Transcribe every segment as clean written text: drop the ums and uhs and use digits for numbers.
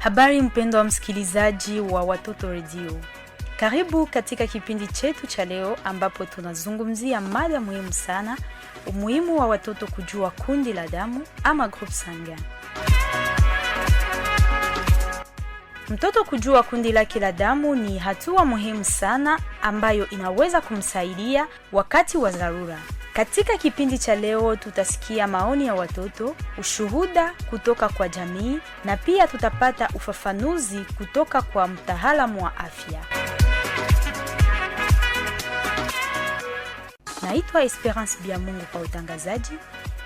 Habari mpendwa msikilizaji wa Watoto Radio. Karibu katika kipindi chetu cha leo ambapo tunazungumzia mada muhimu sana, umuhimu wa watoto kujua kundi la damu ama group sanguin. Mtoto kujua kundi lake la damu ni hatua muhimu sana ambayo inaweza kumsaidia wakati wa dharura. Katika kipindi cha leo tutasikia maoni ya watoto, ushuhuda kutoka kwa jamii na pia tutapata ufafanuzi kutoka kwa mtaalamu wa afya. Naitwa Esperance Biamungu kwa utangazaji.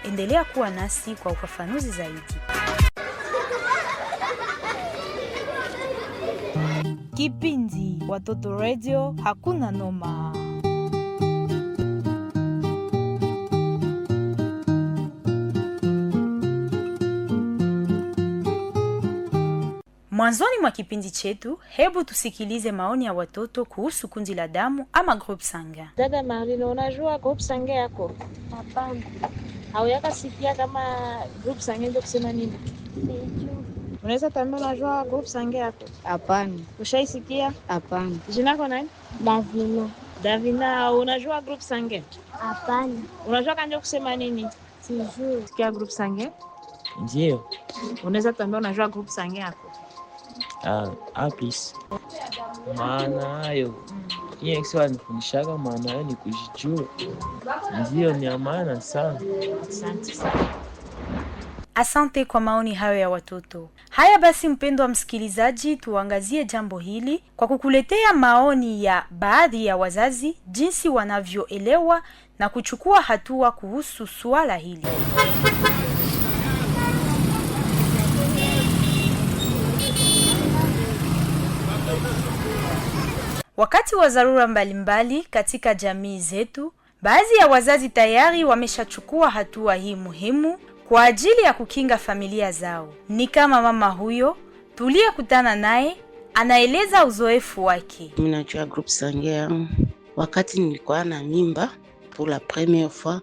Endelea kuwa nasi kwa ufafanuzi zaidi. Kipindi Watoto Radio, hakuna noma. Mwanzoni mwa kipindi chetu, hebu tusikilize maoni ya watoto kuhusu kundi la damu ama group sanguin. Dada Marlene, unajua group sanguin yako? Hapana. Hauyaka sikia kama group sanguin ndio kusema nini? Sijui. Unaweza tambia unajua group sanguin yako? Hapana. Ushaisikia? Hapana. Jina lako nani? Davina. Davina, unajua group sanguin? Hapana. Unajua kanje kusema nini? Sijui. Sikia group sanguin? Ndio. Unaweza tambia unajua group sanguin yako? Apis. Maana hayo. Yesu anifundishaga maana hayo ni kujijua. Ndio ni maana sana. Asante sana. Asante kwa maoni hayo ya watoto. Haya basi mpendwa msikilizaji, tuangazie jambo hili kwa kukuletea maoni ya baadhi ya wazazi jinsi wanavyoelewa na kuchukua hatua kuhusu swala hili. Wakati wa dharura mbalimbali katika jamii zetu, baadhi ya wazazi tayari wameshachukua hatua hii muhimu kwa ajili ya kukinga familia zao. Ni kama mama huyo tuliyekutana naye anaeleza uzoefu wake. Mimi najua group sanguin wakati nilikuwa na mimba pour la première fois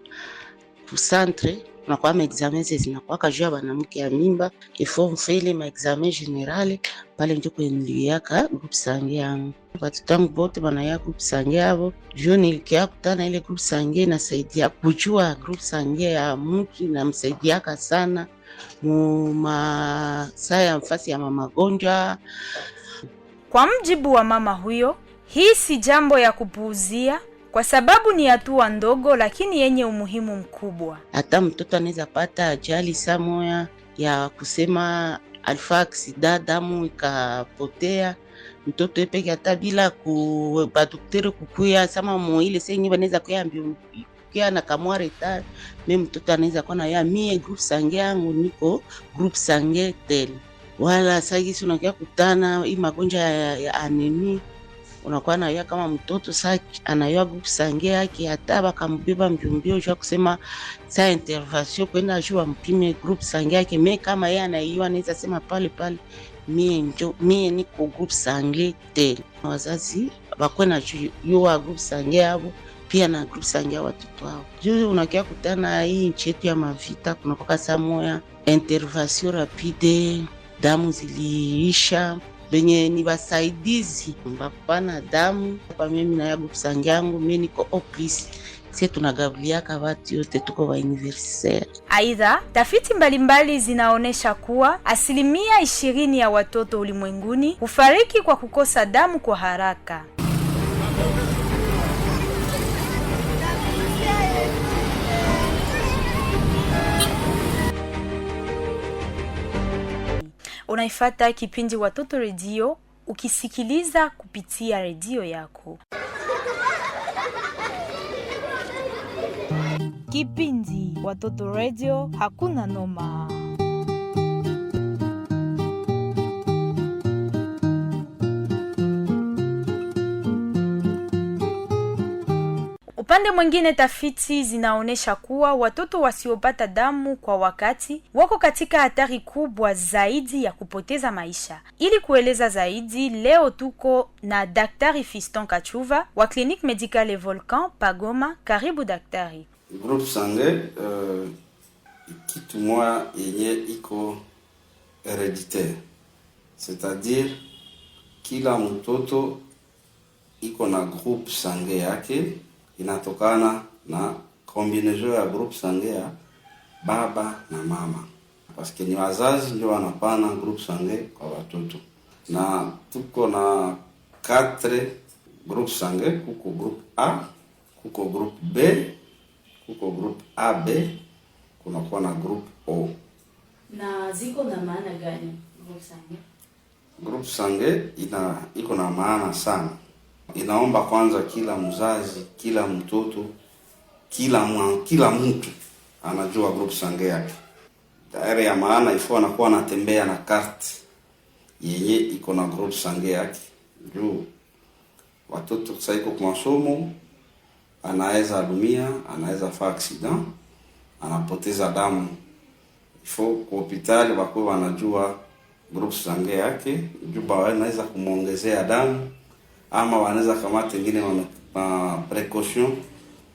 pour centre na kwa examen zinakuwa kajua banamke ya mimba il faut faire ma examen général pale ndio kuendelea group sanguin. Watoto wangu wote banaya group sanguin yao. Jo nilikia kutana ile group sanguin inasaidia kujua group sanguin ya mtu, inamsaidia sana mu masaa ya mfasi ya magonjwa. Kwa mjibu wa mama huyo, hii si jambo ya kupuuzia kwa sababu ni hatua ndogo lakini yenye umuhimu mkubwa. Hata mtoto anaweza pata ajali samoya ya kusema alfa aksida damu ikapotea, mtoto epeke hata bila daktari kukuya sama muile senye banaweza kuambia kia na kamwa retard, mimi mtoto anaweza kuwa na ya mie group sanguin yangu niko group sanguin tel. Wala sasa unakia kutana hii magonjwa ya anemia, unakuwa na ya kama mtoto sasa anayoa group sanguin yake, hata bakambeba mjumbio jua kusema sa intervention kwenda jua mpime group sanguin yake. Mimi kama yeye anaiwa anaweza sema pale mie niko group sanguin tel. Wazazi bakwe na jua group sanguin yao pia na group sanguin ya watoto wao. Juu unakia kutana hii nchi yetu ya mavita, kuna kwa samoya intervention rapide, damu ziliisha, benye ni basaidizi mbapana damu. Kwa mimi na ya group sanguin yangu mimi niko oplis. Sisi tunagabuliaka watu yote tuko wa universitaire. Aidha, tafiti mbalimbali zinaonesha kuwa 20% ya watoto ulimwenguni hufariki kwa kukosa damu kwa haraka. Unaifuata kipindi Watoto Radio ukisikiliza kupitia redio yako. Kipindi Watoto Radio, hakuna noma. Upande mwingine, tafiti zinaonesha kuwa watoto wasiopata damu kwa wakati wako katika hatari kubwa zaidi ya kupoteza maisha. Ili kueleza zaidi, leo tuko na Daktari Fiston Kachuva wa Clinique Medicale Volcan Pagoma. Karibu daktari. Group sanguin kitu moja yenye iko hereditaire. c'est-à-dire kila mtoto iko na groupe sange yake, inatokana na combinaison ya groupe sange ya baba na mama, paske ni wazazi ndio wanapana groupe sange kwa watoto. Na tuko na 4 groupe sange, kuko groupe A, kuko groupe B, kuko groupe AB, kunakuwa na groupe O. Na ziko na maana gani groupe sange? Groupe sange iko na maana sana. Inaomba kwanza kila mzazi, kila mtoto, kila mtu anajua groupe sange yake. Tayari ya maana ifo anakuwa anatembea na carte yenye iko na groupe sange yake. Juu watoto sasa iko kwa masomo, anaweza dumia, anaweza fa accident, anapoteza damu. Ifo kwa hospitali wako wanajua groupe sange yake, juu wanaweza kumuongezea damu ama wanaweza kamata ingine precaution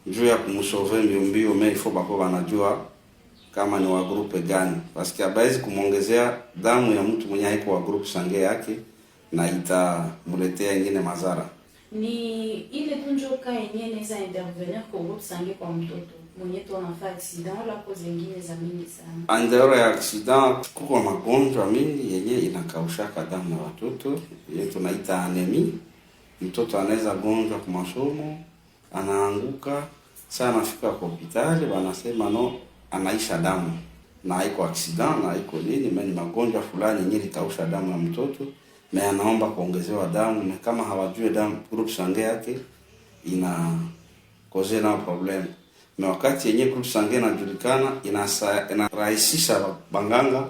juu ya kumsauver mbio mais il faut bako wanajua kama ni wa groupe gani, parce que abaizi kumuongezea damu ya mtu mwenye haiko wa groupe sange yake na itamletea ingine madhara. Ni ile tunjoka yenyewe inaweza intervenir kwa groupe sange kwa mtoto mwenye tu anafanya accident wala kwa zingine za mingi sana. Andero ya accident kuko magonjwa mingi yenye inakaushaka damu ya watoto, yenye tunaita anemia. Mtoto anaweza gonjwa kwa masomo, anaanguka, sasa anafika kwa hospitali, wanasema no, anaisha damu. Na haiko accident, na haiko nini, ni magonjwa fulani yenye likausha damu ya mtoto, na anaomba kuongezewa damu, na kama hawajui damu groupe sange yake ina cause na problem. Na wakati yenye groupe sange inajulikana, inarahisisha banganga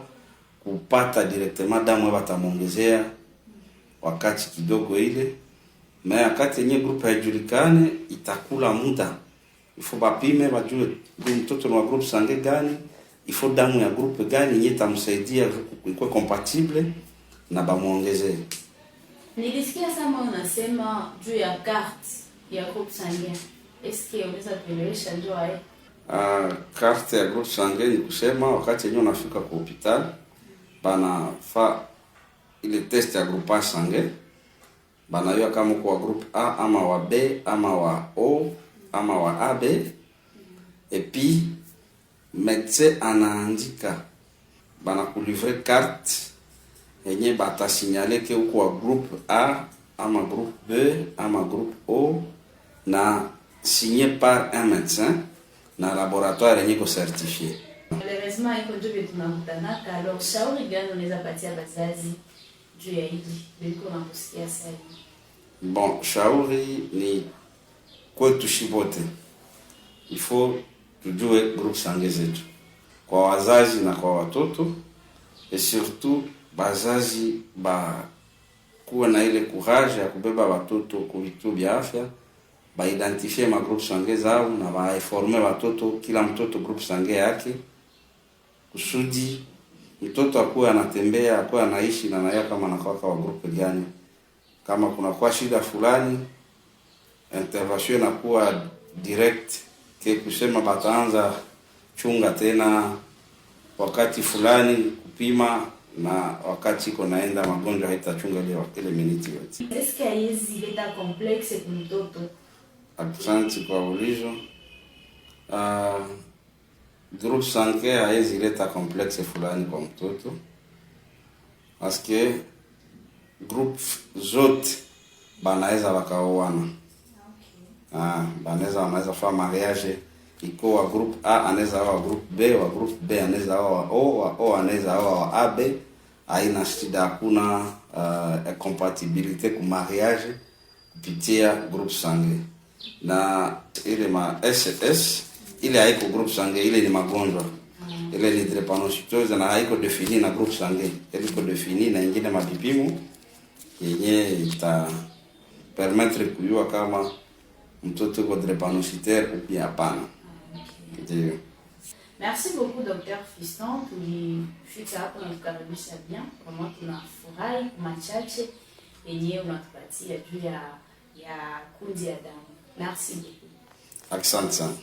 kupata directement damu watamuongezea wakati kidogo ile. Na wakati yenye groupe haijulikane itakula muda. Ifo bapime bajue mtoto na groupe sange gani, ifo damu ya groupe gani yenye itamsaidia ikuwe compatible na bamuongezee. Nilisikia sama unasema juu ya carte ya groupe sange. Eske unaweza kuelewesha njoo hai? Carte ya groupe sange ni kusema wakati yenye unafika kwa hospitali bana fa ile test ya groupe sange, banayua kama kwa groupe A ama wa B ama wa O ama wa AB, et puis médecin anaandika bana kulivrer carte yenye bata signaler ke uko wa groupe A ama groupe B ama groupe O, na signé par un médecin na laboratoire yenye ko certifié. Malheureusement iko ndio tunakutanaka. Alors shauri gani unaweza patia bazazi juu ya hili biliko na kusikia sasa? Bon, shauri ni kwetu shibote, il faut tujue groupe sange zetu kwa wazazi na kwa watoto, et surtout bazazi kuwa na ile courage ya kubeba watoto kwa vituo vya afya, identifier ma groupe sange zao na informer watoto, kila mtoto groupe sange yake, kusudi mtoto akuwe anatembea, akuwe anaishi na naye kama anakuwa kwa groupe gani. Kama kuna kwa shida fulani, intervention inakuwa direct, ke kusema bataanza chunga tena wakati fulani kupima, na wakati iko naenda magonjwa haitachunga ile minute yote. Eske hizi leta complexe kwa mtoto? Asante kwa ulizo. Groupe sange haizi leta complexe fulani kwa mtoto, parce que groupe zote banaweza wakaoana. Banaweza fa mariage, iko wa groupe A anaweza wa groupe B, wa groupe B anaweza wa O anaweza wa AB. Haina shida, hakuna incompatibilité ku mariage kupitia groupe sange. Na ile ma SS ile haiko groupe sange, ile ni magonjwa. Ile ni drépanocytose na haiko defini na groupe sange. Ile iko defini na ingine mapipimo yenye ita permettre kujua kama mtoto ko drépanocytaire ou bien hapana. Ndio. Merci beaucoup Dr. Fiston, tulifika hapo na tukaribisha bien. Kama tunafurahi machache yenyewe unatupatia juu ya kundi ya damu. Merci beaucoup. Asante sana.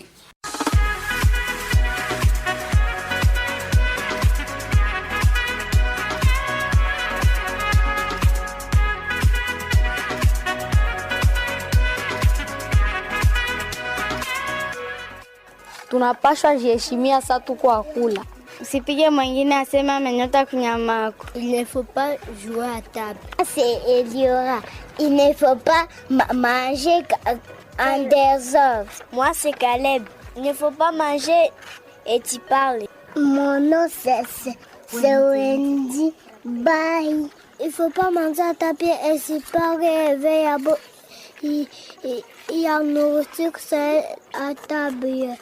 tunapashwa jiheshimia sa tuko kula. Usipige mwingine asema amenyota kunyamako. Il ne faut pas jouer à table. C'est Eliora. Il ne faut pas manger en désordre. Moi c'est Caleb. Il ne faut pas manger et tu parles. Mon nom c'est Wendy. Bye. Il faut pas manger à table et si pas réveiller à bout. Il y a nourriture à table.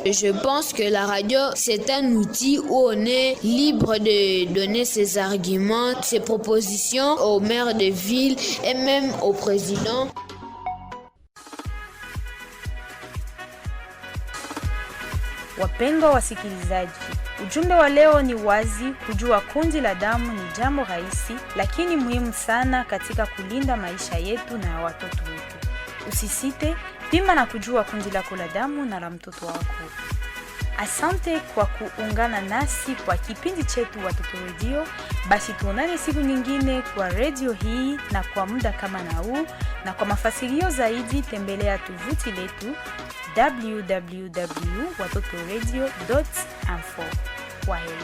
Je pense que la radio, c'est un outil où on est libre de donner ses arguments, ses propositions aux maires de ville et même au président. Wapendwa wasikilizaji, ujumbe wa leo ni wazi: kujua kundi la damu ni jambo rahisi lakini muhimu sana katika kulinda maisha yetu na watoto wetu. Usisite, pima na kujua kundi lako la damu na la mtoto wako. Asante kwa kuungana nasi kwa kipindi chetu Watoto Radio. Basi tuonane siku nyingine kwa radio hii na kwa muda kama na huu, na kwa mafasilio zaidi tembelea tovuti letu www.watotoradio.info. Kwaheri.